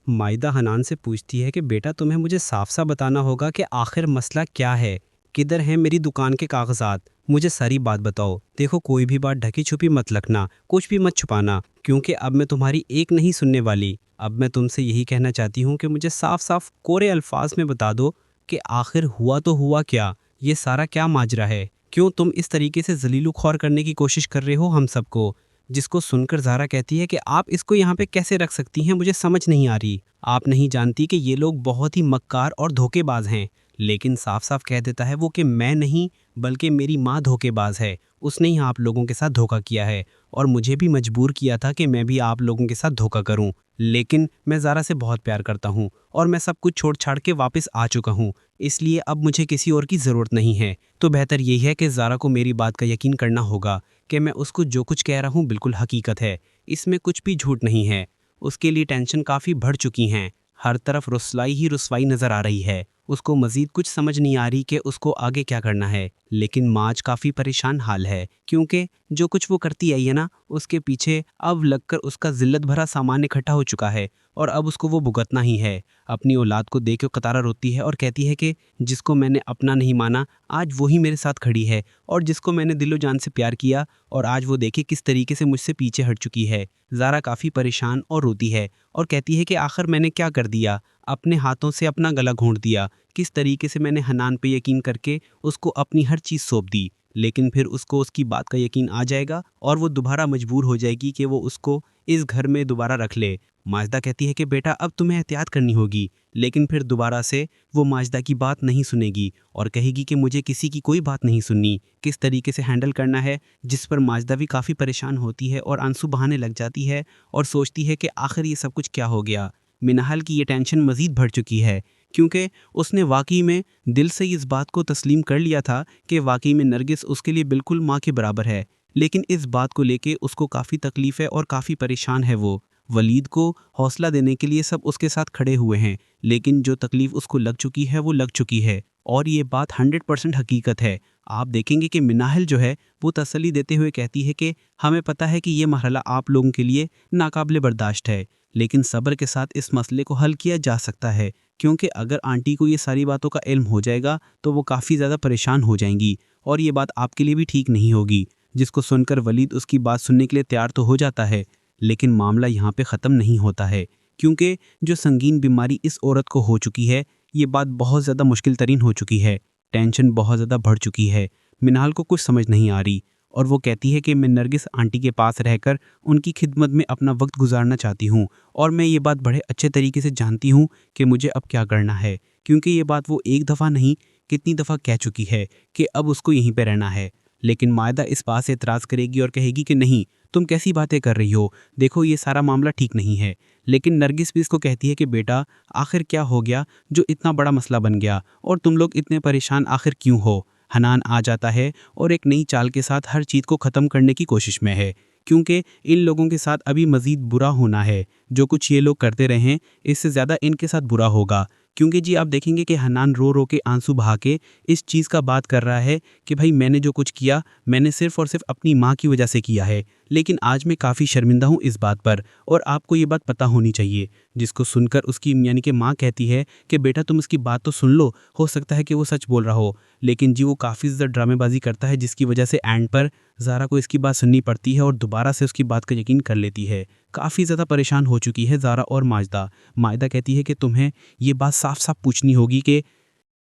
माइदा हनान से पूछती है कि बेटा तुम्हें मुझे साफ सा बताना होगा कि आखिर मसला क्या है। किधर हैं मेरी दुकान के कागजात? मुझे सारी बात बताओ। देखो कोई भी बात ढकी छुपी मत रखना, कुछ भी मत छुपाना, क्योंकि अब मैं तुम्हारी एक नहीं सुनने वाली। अब मैं तुमसे यही कहना चाहती हूँ कि मुझे साफ साफ कोरे अल्फाज में बता दो कि आखिर हुआ तो हुआ क्या, ये सारा क्या माजरा है। क्यों तुम इस तरीके से जलीलू ख्वार करने की कोशिश कर रहे हो हम सबको? जिसको सुनकर ज़ारा कहती है कि आप इसको यहाँ पे कैसे रख सकती हैं, मुझे समझ नहीं आ रही। आप नहीं जानती कि ये लोग बहुत ही मक्कार और धोखेबाज हैं। लेकिन साफ साफ कह देता है वो कि मैं नहीं बल्कि मेरी माँ धोखेबाज है। उसने ही आप लोगों के साथ धोखा किया है और मुझे भी मजबूर किया था कि मैं भी आप लोगों के साथ धोखा करूं। लेकिन मैं ज़ारा से बहुत प्यार करता हूं और मैं सब कुछ छोड़ छाड़ के वापस आ चुका हूं, इसलिए अब मुझे किसी और की ज़रूरत नहीं है। तो बेहतर यही है कि ज़ारा को मेरी बात का यकीन करना होगा कि मैं उसको जो कुछ कह रहा हूँ बिल्कुल हकीकत है, इसमें कुछ भी झूठ नहीं है। उसके लिए टेंशन काफ़ी बढ़ चुकी हैं, हर तरफ रुसवाई ही रुसवाई नज़र आ रही है। उसको मज़ीद कुछ समझ नहीं आ रही कि उसको आगे क्या करना है। लेकिन माज काफ़ी परेशान हाल है, क्योंकि जो कुछ वो करती आई है ना, उसके पीछे अब लगकर उसका ज़िल्लत भरा सामान इकट्ठा हो चुका है और अब उसको वो भुगतना ही है। अपनी औलाद को देख के कतारा रोती है और कहती है कि जिसको मैंने अपना नहीं माना आज वही मेरे साथ खड़ी है, और जिसको मैंने दिलो जान से प्यार किया और आज वो देखे किस तरीके से मुझसे पीछे हट चुकी है। ज़ारा काफ़ी परेशान और रोती है और कहती है कि आखिर मैंने क्या कर दिया, अपने हाथों से अपना गला घोंट दिया। किस तरीके से मैंने हनान पे यकीन करके उसको अपनी हर चीज़ सौंप दी, लेकिन फिर उसको उसकी बात का यकीन आ जाएगा और वो दोबारा मजबूर हो जाएगी कि वो उसको इस घर में दोबारा रख ले। माजदा कहती है कि बेटा अब तुम्हें एहतियात करनी होगी, लेकिन फिर दोबारा से वो माजदा की बात नहीं सुनेगी और कहेगी कि मुझे किसी की कोई बात नहीं सुननी। किस तरीके से हैंडल करना है, जिस पर माजदा भी काफ़ी परेशान होती है और आंसू बहाने लग जाती है और सोचती है कि आखिर ये सब कुछ क्या हो गया। मिनाहल की ये टेंशन मज़ीद बढ़ चुकी है, क्योंकि उसने वाकई में दिल से इस बात को तस्लीम कर लिया था कि वाकई में नरगिस उसके लिए बिल्कुल माँ के बराबर है। लेकिन इस बात को लेके उसको काफ़ी तकलीफ़ है और काफ़ी परेशान है वो। वलीद को हौसला देने के लिए सब उसके साथ खड़े हुए हैं, लेकिन जो तकलीफ़ उसको लग चुकी है वो लग चुकी है और ये बात 100% हकीकत है। आप देखेंगे कि मिनाहल जो है वो तसल्ली देते हुए कहती है कि हमें पता है कि ये मरहला आप लोगों के लिए नाकाबिले बर्दाश्त है, लेकिन सब्र के साथ इस मसले को हल किया जा सकता है, क्योंकि अगर आंटी को ये सारी बातों का इल्म हो जाएगा तो वो काफ़ी ज़्यादा परेशान हो जाएंगी और ये बात आपके लिए भी ठीक नहीं होगी। जिसको सुनकर वलीद उसकी बात सुनने के लिए तैयार तो हो जाता है, लेकिन मामला यहाँ पे ख़त्म नहीं होता है, क्योंकि जो संगीन बीमारी इस औरत को हो चुकी है, ये बात बहुत ज़्यादा मुश्किल तरीन हो चुकी है। टेंशन बहुत ज़्यादा बढ़ चुकी है। मिनाल को कुछ समझ नहीं आ रही और वो कहती है कि मैं नरगिस आंटी के पास रहकर उनकी खिदमत में अपना वक्त गुजारना चाहती हूँ और मैं ये बात बड़े अच्छे तरीके से जानती हूँ कि मुझे अब क्या करना है, क्योंकि ये बात वो एक दफ़ा नहीं कितनी दफ़ा कह चुकी है कि अब उसको यहीं पे रहना है। लेकिन मायदा इस बात से एतराज़ करेगी और कहेगी कि नहीं, तुम कैसी बातें कर रही हो, देखो ये सारा मामला ठीक नहीं है। लेकिन नरगिस भी इसको कहती है कि बेटा आखिर क्या हो गया जो इतना बड़ा मसला बन गया और तुम लोग इतने परेशान आखिर क्यों हो। हनान आ जाता है और एक नई चाल के साथ हर चीज़ को ख़त्म करने की कोशिश में है, क्योंकि इन लोगों के साथ अभी मज़ीद बुरा होना है। जो कुछ ये लोग करते रहें इससे ज़्यादा इनके साथ बुरा होगा, क्योंकि जी आप देखेंगे कि हनान रो रो के आंसू बहा के इस चीज़ का बात कर रहा है कि भाई मैंने जो कुछ किया मैंने सिर्फ़ और सिर्फ अपनी माँ की वजह से किया है, लेकिन आज मैं काफ़ी शर्मिंदा हूँ इस बात पर और आपको ये बात पता होनी चाहिए। जिसको सुनकर उसकी यानी कि माँ कहती है कि बेटा तुम इसकी बात तो सुन लो, हो सकता है कि वो सच बोल रहा हो। लेकिन जी वो काफ़ी ज़्यादा ड्रामेबाजी करता है, जिसकी वजह से एंड पर ज़ारा को इसकी बात सुननी पड़ती है और दोबारा से उसकी बात का यकीन कर लेती है। काफ़ी ज़्यादा परेशान हो चुकी है ज़ारा और माजदा। माजदा कहती है कि तुम्हें ये बात साफ साफ पूछनी होगी कि